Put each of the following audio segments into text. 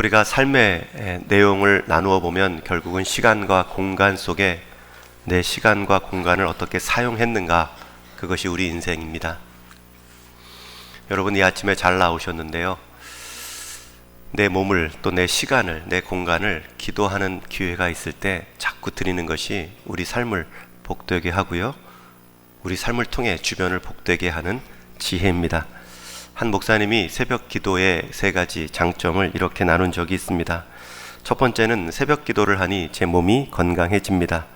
우리가 삶의 내용을 나누어 보면 결국은 시간과 공간 속에 내 시간과 공간을 어떻게 사용했는가, 그것이 우리 인생입니다. 여러분, 이 아침에 잘 나오셨는데요. 내 몸을, 또 내 시간을, 내 공간을 기도하는 기회가 있을 때 자꾸 드리는 것이 우리 삶을 복되게 하고요, 우리 삶을 통해 주변을 복되게 하는 지혜입니다. 한 목사님이 새벽 기도의 세 가지 장점을 이렇게 나눈 적이 있습니다. 첫 번째는 새벽 기도를 하니 제 몸이 건강해집니다.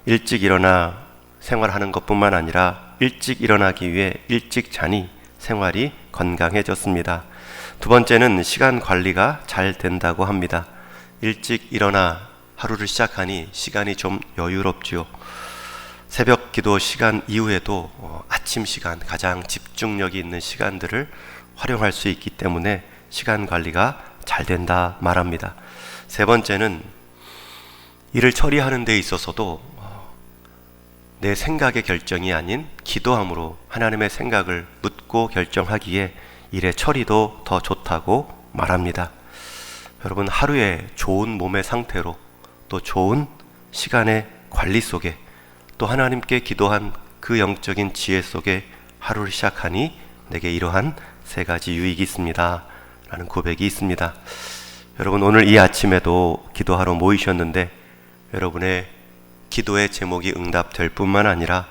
일찍 일어나 생활하는 것뿐만 아니라 일찍 일어나기 위해 일찍 자니 생활이 건강해졌습니다. 두 번째는 시간 관리가 잘 된다고 합니다. 일찍 일어나 하루를 시작하니 시간이 좀 여유롭지요. 새벽 기도 시간 이후에도 아침 시간, 가장 집중력이 있는 시간들을 활용할 수 있기 때문에 시간 관리가 잘 된다 말합니다. 세 번째는 일을 처리하는 데 있어서도 내 생각의 결정이 아닌 기도함으로 하나님의 생각을 묻고 결정하기에 일의 처리도 더 좋다고 말합니다. 여러분, 하루에 좋은 몸의 상태로, 또 좋은 시간의 관리 속에, 또 하나님께 기도한 그 영적인 지혜 속에 하루를 시작하니 내게 이러한 세 가지 유익이 있습니다 라는 고백이 있습니다. 여러분, 오늘 이 아침에도 기도하러 모이셨는데 여러분의 기도의 제목이 응답될 뿐만 아니라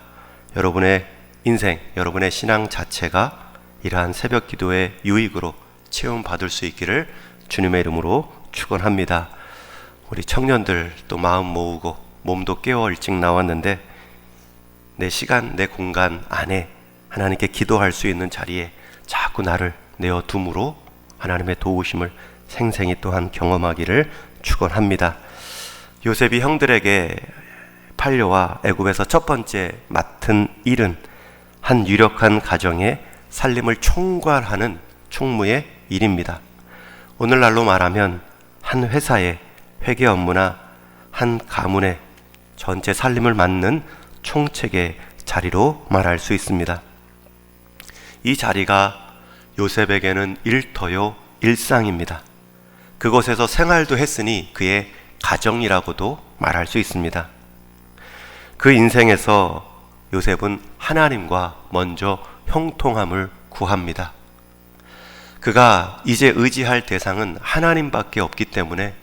여러분의 인생, 여러분의 신앙 자체가 이러한 새벽 기도의 유익으로 체험받을 수 있기를 주님의 이름으로 축원합니다. 우리 청년들 또 마음 모으고 몸도 깨워 일찍 나왔는데 내 시간, 내 공간 안에 하나님께 기도할 수 있는 자리에 자꾸 나를 내어둠으로 하나님의 도우심을 생생히 또한 경험하기를 축원합니다. 요셉이 형들에게 팔려와 애굽에서 첫 번째 맡은 일은 한 유력한 가정의 살림을 총괄하는 총무의 일입니다. 오늘날로 말하면 한 회사의 회계 업무나 한 가문의 전체 살림을 맡는 총책의 자리로 말할 수 있습니다. 이 자리가 요셉에게는 일터요 일상입니다. 그곳에서 생활도 했으니 그의 가정이라고도 말할 수 있습니다. 그 인생에서 요셉은 하나님과 먼저 형통함을 구합니다. 그가 이제 의지할 대상은 하나님밖에 없기 때문에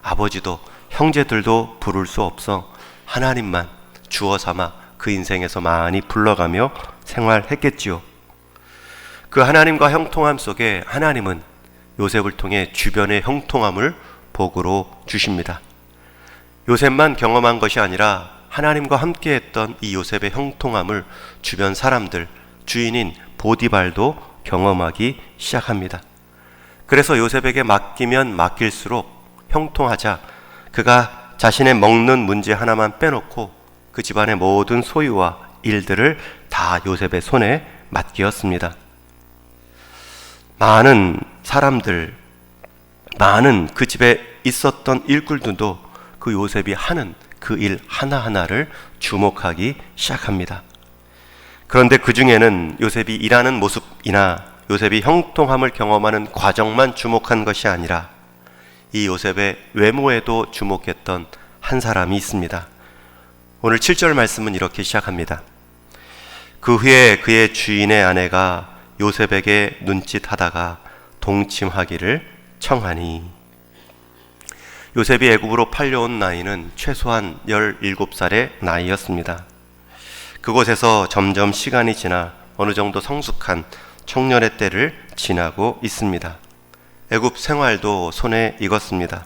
아버지도 형제들도 부를 수 없어 하나님만 주어 삼아 그 인생에서 많이 불러가며 생활했겠지요. 그 하나님과 형통함 속에 하나님은 요셉을 통해 주변의 형통함을 복으로 주십니다. 요셉만 경험한 것이 아니라 하나님과 함께했던 이 요셉의 형통함을 주변 사람들, 주인인 보디발도 경험하기 시작합니다. 그래서 요셉에게 맡기면 맡길수록 형통하자 그가 자신의 먹는 문제 하나만 빼놓고 그 집안의 모든 소유와 일들을 다 요셉의 손에 맡기었습니다. 많은 사람들, 많은 그 집에 있었던 일꾼들도 그 요셉이 하는 그 일 하나하나를 주목하기 시작합니다. 그런데 그 중에는 요셉이 일하는 모습이나 요셉이 형통함을 경험하는 과정만 주목한 것이 아니라 이 요셉의 외모에도 주목했던 한 사람이 있습니다. 오늘 7절 말씀은 이렇게 시작합니다. 그 후에 그의 주인의 아내가 요셉에게 눈짓하다가 동침하기를 청하니. 요셉이 애굽으로 팔려온 나이는 최소한 17살의 나이였습니다. 그곳에서 점점 시간이 지나 어느 정도 성숙한 청년의 때를 지나고 있습니다. 애굽 생활도 손에 익었습니다.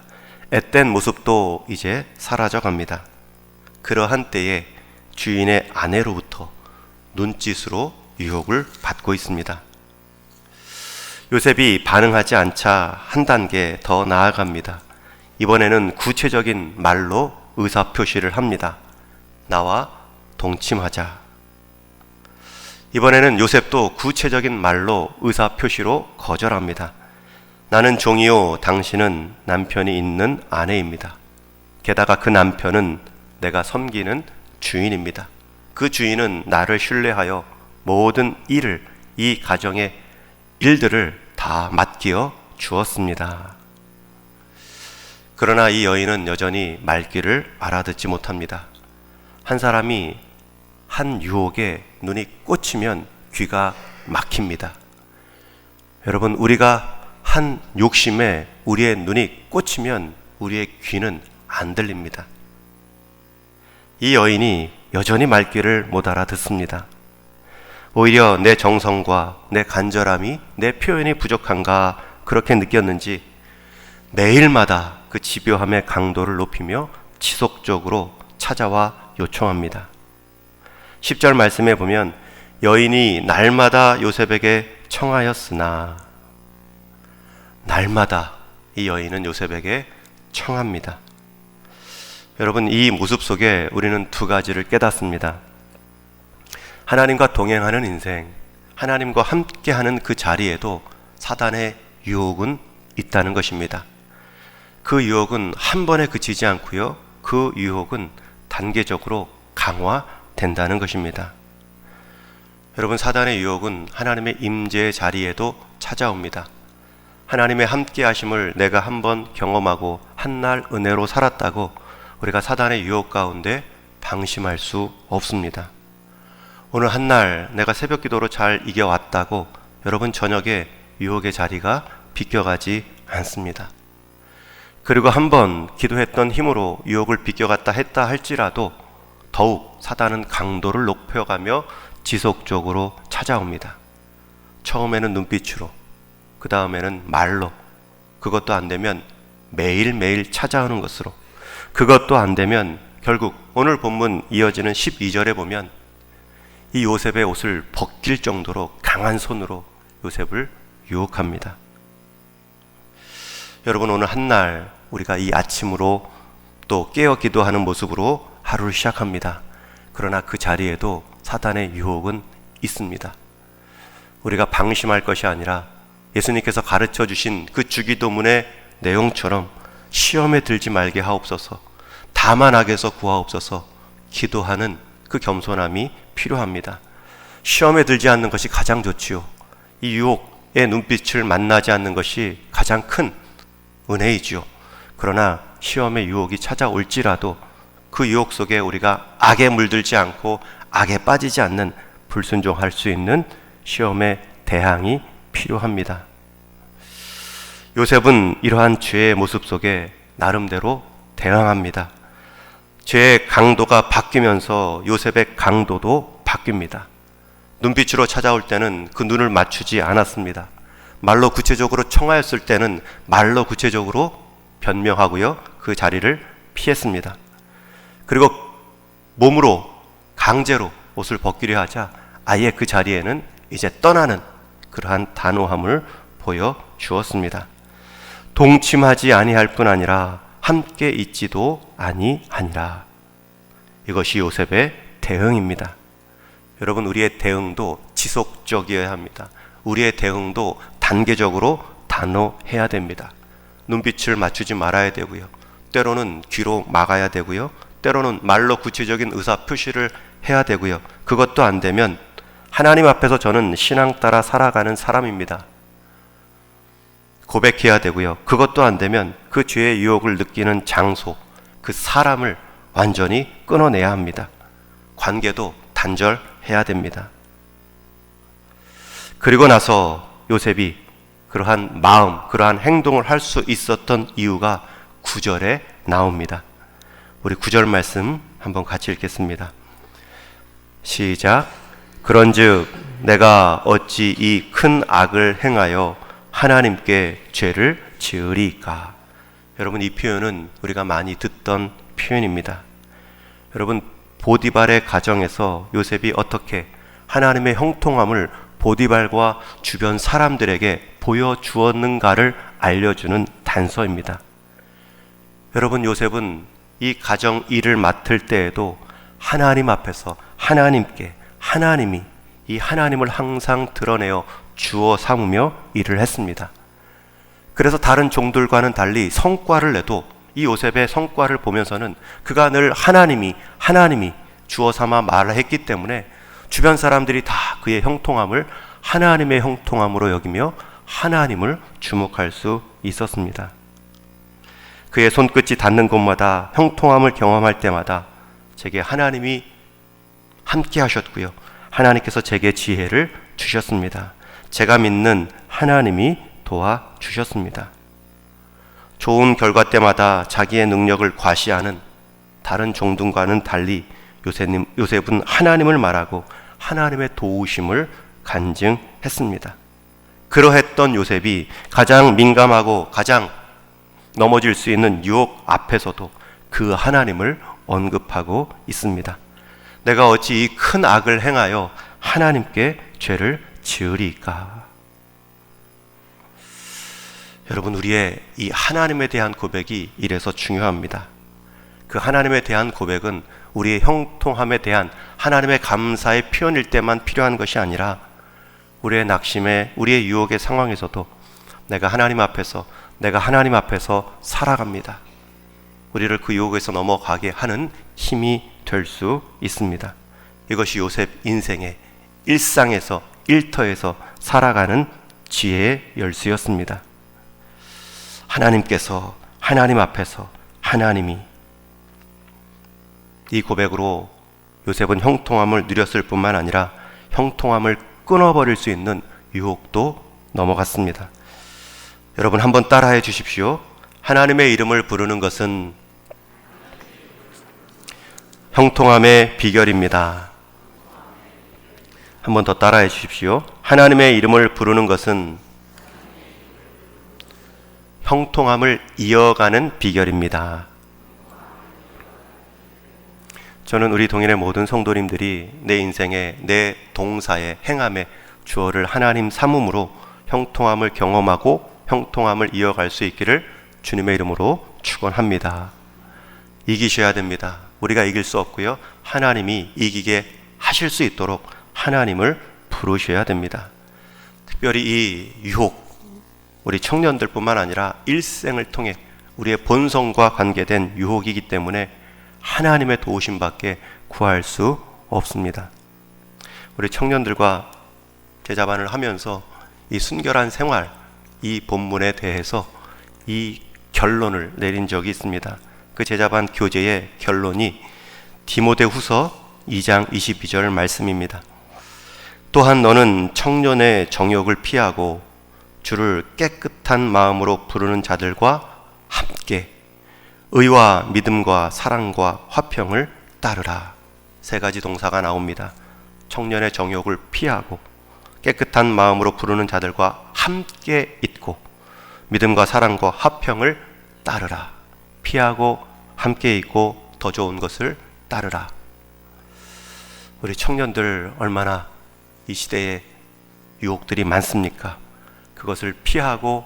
앳된 모습도 이제 사라져 갑니다. 그러한 때에 주인의 아내로부터 눈짓으로 유혹을 받고 있습니다. 요셉이 반응하지 않자 한 단계 더 나아갑니다. 이번에는 구체적인 말로 의사표시를 합니다. 나와 동침하자. 이번에는 요셉도 구체적인 말로 의사표시로 거절합니다. 나는 종이요, 당신은 남편이 있는 아내입니다. 게다가 그 남편은 내가 섬기는 주인입니다. 그 주인은 나를 신뢰하여 모든 일을, 이 가정의 일들을 다 맡겨 주었습니다. 그러나 이 여인은 여전히 말귀를 알아듣지 못합니다. 한 사람이 한 유혹에 눈이 꽂히면 귀가 막힙니다. 여러분, 우리가 한 욕심에 우리의 눈이 꽂히면 우리의 귀는 안 들립니다. 이 여인이 여전히 말귀를 못 알아듣습니다. 오히려 내 정성과 내 간절함이, 내 표현이 부족한가 그렇게 느꼈는지 매일마다 그 집요함의 강도를 높이며 지속적으로 찾아와 요청합니다. 10절 말씀에 보면 여인이 날마다 요셉에게 청하였으나, 날마다 이 여인은 요셉에게 청합니다. 여러분, 이 모습 속에 우리는 두 가지를 깨닫습니다. 하나님과 동행하는 인생, 하나님과 함께하는 그 자리에도 사단의 유혹은 있다는 것입니다. 그 유혹은 한 번에 그치지 않고요, 그 유혹은 단계적으로 강화된다는 것입니다. 여러분, 사단의 유혹은 하나님의 임재의 자리에도 찾아옵니다. 하나님의 함께 하심을 내가 한번 경험하고 한날 은혜로 살았다고 우리가 사단의 유혹 가운데 방심할 수 없습니다. 오늘 한날 내가 새벽 기도로 잘 이겨왔다고 여러분 저녁에 유혹의 자리가 비껴가지 않습니다. 그리고 한번 기도했던 힘으로 유혹을 비껴갔다 했다 할지라도 더욱 사단은 강도를 높여가며 지속적으로 찾아옵니다. 처음에는 눈빛으로, 그 다음에는 말로, 그것도 안 되면 매일매일 찾아오는 것으로, 그것도 안 되면 결국 오늘 본문 이어지는 12절에 보면 이 요셉의 옷을 벗길 정도로 강한 손으로 요셉을 유혹합니다. 여러분, 오늘 한날 우리가 이 아침으로 또 깨어 기도하는 모습으로 하루를 시작합니다. 그러나 그 자리에도 사단의 유혹은 있습니다. 우리가 방심할 것이 아니라 예수님께서 가르쳐 주신 그 주기도문의 내용처럼 시험에 들지 말게 하옵소서, 다만 악에서 구하옵소서 기도하는 그 겸손함이 필요합니다. 시험에 들지 않는 것이 가장 좋지요. 이 유혹의 눈빛을 만나지 않는 것이 가장 큰 은혜이지요. 그러나 시험의 유혹이 찾아올지라도 그 유혹 속에 우리가 악에 물들지 않고 악에 빠지지 않는 불순종할 수 있는 시험의 대항이 필요합니다. 요셉은 이러한 죄의 모습 속에 나름대로 대항합니다. 죄의 강도가 바뀌면서 요셉의 강도도 바뀝니다. 눈빛으로 찾아올 때는 그 눈을 맞추지 않았습니다. 말로 구체적으로 청하였을 때는 말로 구체적으로 변명하고요, 그 자리를 피했습니다. 그리고 몸으로 강제로 옷을 벗기려 하자 아예 그 자리에는 이제 떠나는 그러한 단호함을 보여주었습니다. 동침하지 아니할 뿐 아니라 함께 있지도 아니하니라. 이것이 요셉의 대응입니다. 여러분, 우리의 대응도 지속적이어야 합니다. 우리의 대응도 단계적으로 단호해야 됩니다. 눈빛을 맞추지 말아야 되고요, 때로는 귀로 막아야 되고요, 때로는 말로 구체적인 의사 표시를 해야 되고요, 그것도 안 되면 하나님 앞에서 저는 신앙 따라 살아가는 사람입니다, 고백해야 되고요, 그것도 안 되면 그 죄의 유혹을 느끼는 장소, 그 사람을 완전히 끊어내야 합니다. 관계도 단절해야 됩니다. 그리고 나서 요셉이 그러한 마음, 그러한 행동을 할 수 있었던 이유가 9절에 나옵니다. 우리 9절 말씀 한번 같이 읽겠습니다. 시작. 그런즉 내가 어찌 이 큰 악을 행하여 하나님께 죄를 지으리까. 여러분, 이 표현은 우리가 많이 듣던 표현입니다. 여러분, 보디발의 가정에서 요셉이 어떻게 하나님의 형통함을 보디발과 주변 사람들에게 보여주었는가를 알려주는 단서입니다. 여러분, 요셉은 이 가정 일을 맡을 때에도 하나님 앞에서 하나님이 이 하나님을 항상 드러내어 주어 삼으며 일을 했습니다. 그래서 다른 종들과는 달리 성과를 내도 이 요셉의 성과를 보면서는 그가 늘 하나님이 주어 삼아 말을 했기 때문에 주변 사람들이 다 그의 형통함을 하나님의 형통함으로 여기며 하나님을 주목할 수 있었습니다. 그의 손끝이 닿는 곳마다 형통함을 경험할 때마다 제게 하나님이 함께 하셨고요. 하나님께서 제게 지혜를 주셨습니다. 제가 믿는 하나님이 도와주셨습니다. 좋은 결과 때마다 자기의 능력을 과시하는 다른 종들과는 달리 요셉은 하나님을 말하고 하나님의 도우심을 간증했습니다. 그러했던 요셉이 가장 민감하고 가장 넘어질 수 있는 유혹 앞에서도 그 하나님을 언급하고 있습니다. 내가 어찌 이 큰 악을 행하여 하나님께 죄를 지으리까? 여러분, 우리의 이 하나님에 대한 고백이 이래서 중요합니다. 그 하나님에 대한 고백은 우리의 형통함에 대한 하나님의 감사의 표현일 때만 필요한 것이 아니라 우리의 낙심에, 우리의 유혹의 상황에서도 내가 하나님 앞에서 살아갑니다. 우리를 그 유혹에서 넘어가게 하는 힘이 될 수 있습니다. 이것이 요셉 인생의 일상에서, 일터에서 살아가는 지혜의 열쇠였습니다. 하나님께서, 하나님 앞에서 하나님이, 이 고백으로 요셉은 형통함을 누렸을 뿐만 아니라 형통함을 끊어버릴 수 있는 유혹도 넘어갔습니다. 여러분, 한번 따라해 주십시오. 하나님의 이름을 부르는 것은 형통함의 비결입니다. 한번 더 따라해 주십시오. 하나님의 이름을 부르는 것은 형통함을 이어가는 비결입니다. 저는 우리 동일의 모든 성도님들이 내 인생에, 내 동사에, 행함에 주어를 하나님 삼음으로 형통함을 경험하고 형통함을 이어갈 수 있기를 주님의 이름으로 축원합니다. 이기셔야 됩니다. 우리가 이길 수 없고요. 하나님이 이기게 하실 수 있도록 하나님을 부르셔야 됩니다. 특별히 이 유혹, 우리 청년들뿐만 아니라 일생을 통해 우리의 본성과 관계된 유혹이기 때문에 하나님의 도우심밖에 구할 수 없습니다. 우리 청년들과 제자반을 하면서 이 순결한 생활, 이 본문에 대해서 이 결론을 내린 적이 있습니다. 그 제자반 교제의 결론이 디모데후서 2장 22절 말씀입니다. 또한 너는 청년의 정욕을 피하고 주를 깨끗한 마음으로 부르는 자들과 함께 의와 믿음과 사랑과 화평을 따르라. 세 가지 동사가 나옵니다. 청년의 정욕을 피하고 깨끗한 마음으로 부르는 자들과 함께 있고 믿음과 사랑과 화평을 따르라. 피하고 함께 있고 더 좋은 것을 따르라. 우리 청년들 얼마나 이 시대에 유혹들이 많습니까? 그것을 피하고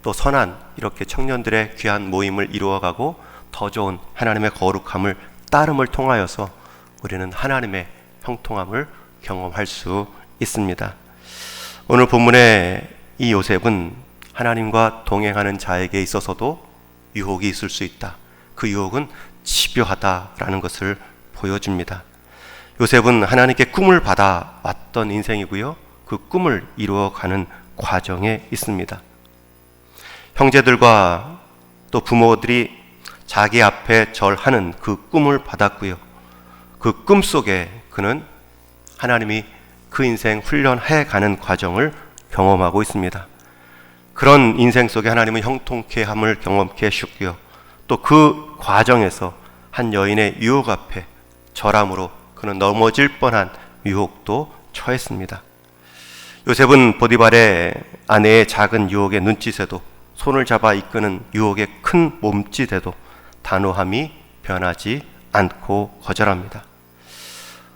또 선한 이렇게 청년들의 귀한 모임을 이루어가고 더 좋은 하나님의 거룩함을 따름을 통하여서 우리는 하나님의 형통함을 경험할 수 있습니다. 오늘 본문의 이 요셉은 하나님과 동행하는 자에게 있어서도 유혹이 있을 수 있다. 그 유혹은 집요하다라는 것을 보여줍니다. 요셉은 하나님께 꿈을 받아 왔던 인생이고요. 그 꿈을 이루어가는 과정에 있습니다. 형제들과 또 부모들이 자기 앞에 절하는 그 꿈을 받았고요. 그 꿈 속에 그는 하나님이 그 인생 훈련해 가는 과정을 경험하고 있습니다. 그런 인생 속에 하나님은 형통케 함을 경험케 하셨고요. 또 그 과정에서 한 여인의 유혹 앞에 절함으로 그는 넘어질 뻔한 유혹도 처했습니다. 요셉은 보디발의 아내의 작은 유혹의 눈짓에도 손을 잡아 이끄는 유혹의 큰 몸짓에도 단호함이 변하지 않고 거절합니다.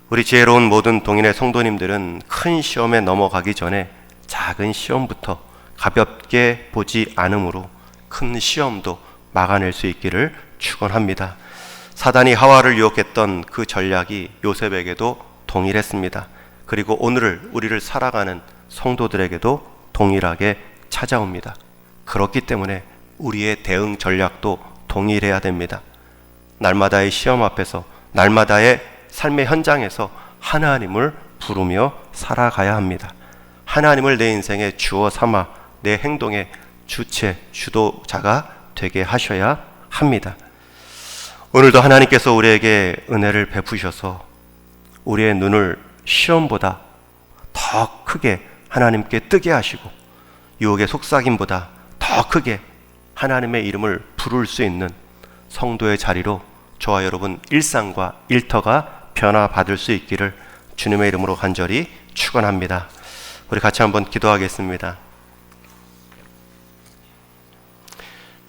우리 지혜로운 모든 동인의 성도님들은 큰 시험에 넘어가기 전에 작은 시험부터 가볍게 보지 않으므로 큰 시험도 막아낼 수 있기를 축원합니다. 사단이 하와를 유혹했던 그 전략이 요셉에게도 동일했습니다. 그리고 오늘을 우리를 살아가는 성도들에게도 동일하게 찾아옵니다. 그렇기 때문에 우리의 대응 전략도 동일해야 됩니다. 날마다의 시험 앞에서, 날마다의 삶의 현장에서 하나님을 부르며 살아가야 합니다. 하나님을 내 인생의 주어 삼아 내 행동의 주체, 주도자가 되게 하셔야 합니다. 합니다. 오늘도 하나님께서 우리에게 은혜를 베푸셔서 우리의 눈을 시험보다 더 크게 하나님께 뜨게 하시고 유혹의 속삭임보다 더 크게 하나님의 이름을 부를 수 있는 성도의 자리로 저와 여러분 일상과 일터가 변화받을 수 있기를 주님의 이름으로 간절히 축원합니다. 우리 같이 한번 기도하겠습니다.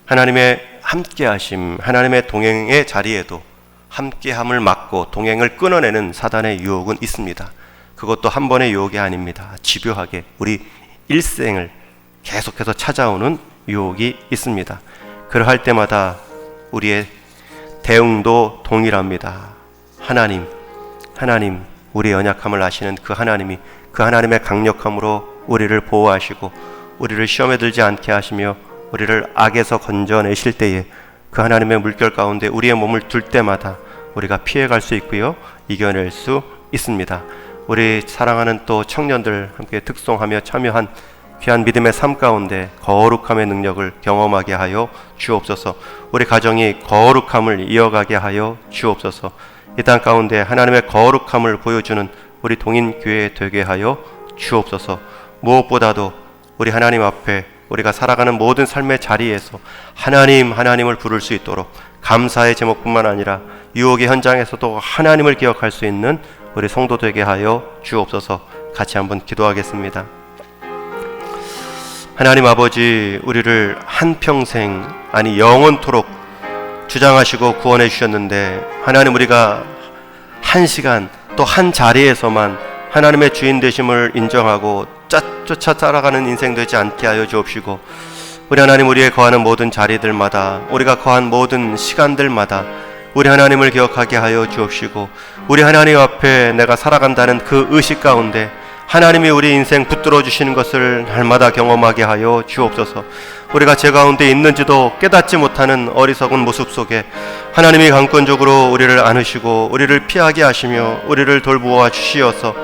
하나님의 함께하심, 하나님의 동행의 자리에도 함께함을 막고 동행을 끊어내는 사단의 유혹은 있습니다. 그것도 한 번의 유혹이 아닙니다. 집요하게 우리 일생을 계속해서 찾아오는 유혹이 있습니다. 그러할 때마다 우리의 대응도 동일합니다. 하나님, 우리의 연약함을 아시는 그 하나님이 그 하나님의 강력함으로 우리를 보호하시고 우리를 시험에 들지 않게 하시며 우리를 악에서 건져내실 때에 그 하나님의 물결 가운데 우리의 몸을 둘 때마다 우리가 피해갈 수 있고요, 이겨낼 수 있습니다. 우리 사랑하는 또 청년들 함께 특송하며 참여한 귀한 믿음의 삶 가운데 거룩함의 능력을 경험하게 하여 주옵소서. 우리 가정이 거룩함을 이어가게 하여 주옵소서. 이 땅 가운데 하나님의 거룩함을 보여주는 우리 동인교회 되게 하여 주옵소서. 무엇보다도 우리 하나님 앞에 우리가 살아가는 모든 삶의 자리에서 하나님을 부를 수 있도록 감사의 제목뿐만 아니라 유혹의 현장에서도 하나님을 기억할 수 있는 우리 성도 되게 하여 주옵소서. 같이 한번 기도하겠습니다. 하나님 아버지, 우리를 한평생 아니 영원토록 주장하시고 구원해 주셨는데 하나님, 우리가 한 시간 또 한 자리에서만 하나님의 주인 되심을 인정하고 쫓아 따라가는 인생 되지 않게 하여 주옵시고, 우리 하나님, 우리의 거하는 모든 자리들마다, 우리가 거한 모든 시간들마다 우리 하나님을 기억하게 하여 주옵시고, 우리 하나님 앞에 내가 살아간다는 그 의식 가운데 하나님이 우리 인생 붙들어 주시는 것을 날마다 경험하게 하여 주옵소서. 우리가 죄 가운데 있는지도 깨닫지 못하는 어리석은 모습 속에 하나님이 강권적으로 우리를 안으시고 우리를 피하게 하시며 우리를 돌보아 주시어서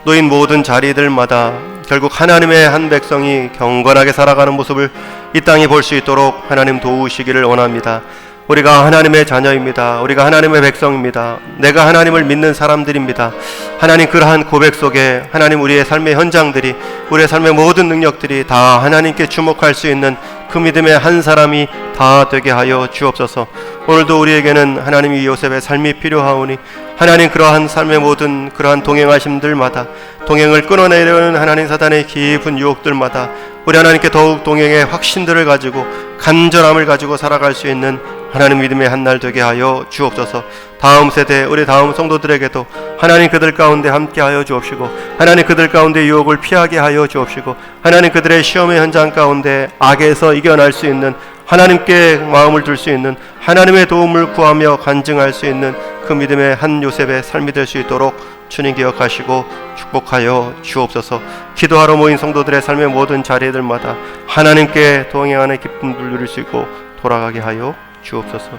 놓인 모든 자리들마다 결국 하나님의 한 백성이 경건하게 살아가는 모습을 이 땅에 볼 수 있도록 하나님 도우시기를 원합니다. 우리가 하나님의 자녀입니다. 우리가 하나님의 백성입니다. 내가 하나님을 믿는 사람들입니다. 하나님, 그러한 고백 속에 하나님, 우리의 삶의 현장들이, 우리의 삶의 모든 능력들이 다 하나님께 주목할 수 있는 그 믿음의 한 사람이 다 되게 하여 주옵소서. 오늘도 우리에게는 하나님이 요셉의 삶이 필요하오니 하나님, 그러한 삶의 모든 그러한 동행하심들마다, 동행을 끊어내려는 하나님 사단의 깊은 유혹들마다 우리 하나님께 더욱 동행의 확신들을 가지고 간절함을 가지고 살아갈 수 있는 하나님 믿음의 한날 되게 하여 주옵소서. 다음 세대, 우리 다음 성도들에게도 하나님 그들 가운데 함께 하여 주옵시고, 하나님 그들 가운데 유혹을 피하게 하여 주옵시고, 하나님 그들의 시험의 현장 가운데 악에서 이겨날 수 있는, 하나님께 마음을 둘 수 있는, 하나님의 도움을 구하며 간증할 수 있는 그 믿음의 한 요셉의 삶이 될 수 있도록 주님 기억하시고 축복하여 주옵소서. 기도하러 모인 성도들의 삶의 모든 자리들마다 하나님께 동행하는 기쁨을 누릴 수 있고 돌아가게 하여 주옵소서.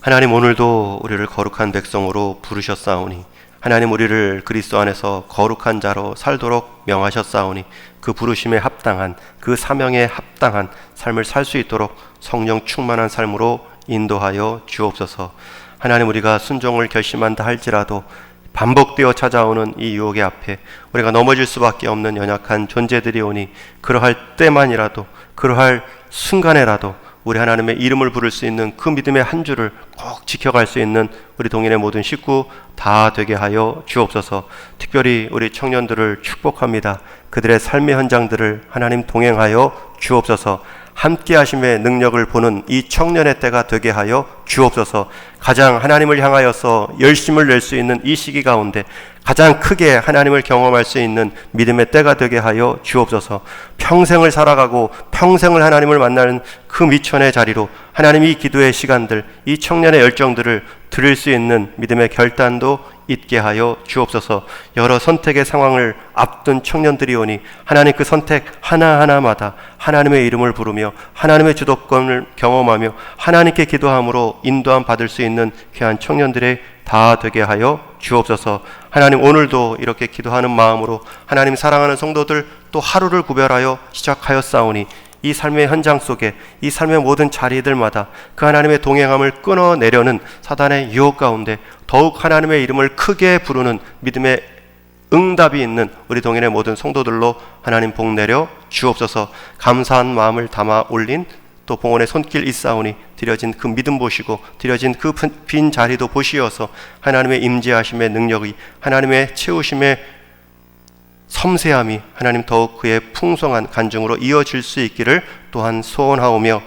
하나님, 오늘도 우리를 거룩한 백성으로 부르셨사오니 하나님, 우리를 그리스도 안에서 거룩한 자로 살도록 명하셨사오니 그 부르심에 합당한, 그 사명에 합당한 삶을 살 수 있도록 성령 충만한 삶으로 인도하여 주옵소서. 하나님, 우리가 순종을 결심한다 할지라도 반복되어 찾아오는 이 유혹의 앞에 우리가 넘어질 수밖에 없는 연약한 존재들이 오니 그러할 때만이라도, 그러할 순간에라도 우리 하나님의 이름을 부를 수 있는 그 믿음의 한 줄을 꼭 지켜갈 수 있는 우리 동인의 모든 식구 다 되게 하여 주옵소서. 특별히 우리 청년들을 축복합니다. 그들의 삶의 현장들을 하나님 동행하여 주옵소서. 함께 하심의 능력을 보는 이 청년의 때가 되게 하여 주옵소서. 가장 하나님을 향하여서 열심을 낼 수 있는 이 시기 가운데 가장 크게 하나님을 경험할 수 있는 믿음의 때가 되게 하여 주옵소서. 평생을 살아가고 평생을 하나님을 만나는 그 미천의 자리로 하나님, 이 기도의 시간들, 이 청년의 열정들을 드릴 수 있는 믿음의 결단도 있게 하여 주옵소서. 여러 선택의 상황을 앞둔 청년들이 오니 하나님, 그 선택 하나하나마다 하나님의 이름을 부르며 하나님의 주도권을 경험하며 하나님께 기도함으로 인도함 받을 수 있는 귀한 청년들의 다 되게 하여 주옵소서. 하나님, 오늘도 이렇게 기도하는 마음으로 하나님 사랑하는 성도들 또 하루를 구별하여 시작하였사오니 이 삶의 현장 속에 이 삶의 모든 자리들마다 그 하나님의 동행함을 끊어내려는 사단의 유혹 가운데 더욱 하나님의 이름을 크게 부르는 믿음의 응답이 있는 우리 동행의 모든 성도들로 하나님 복 내려 주옵소서. 감사한 마음을 담아 올린 또 봉헌의 손길 있사오니 드려진 그 믿음 보시고 드려진 그 빈 자리도 보시어서 하나님의 임재하심의 능력이 하나님의 채우심의 섬세함이 하나님 더욱 그의 풍성한 간증으로 이어질 수 있기를 또한 소원하오며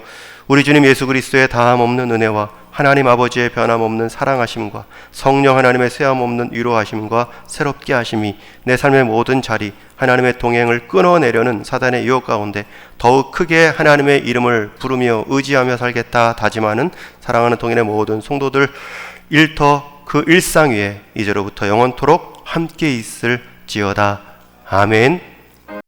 우리 주님 예수 그리스도의 다함없는 은혜와 하나님 아버지의 변함없는 사랑하심과 성령 하나님의 쇠함없는 위로하심과 새롭게 하심이 내 삶의 모든 자리 하나님의 동행을 끊어내려는 사단의 유혹 가운데 더욱 크게 하나님의 이름을 부르며 의지하며 살겠다 다짐하는 사랑하는 동행의 모든 성도들 일터 그 일상 위에 이제로부터 영원토록 함께 있을지어다. 아멘.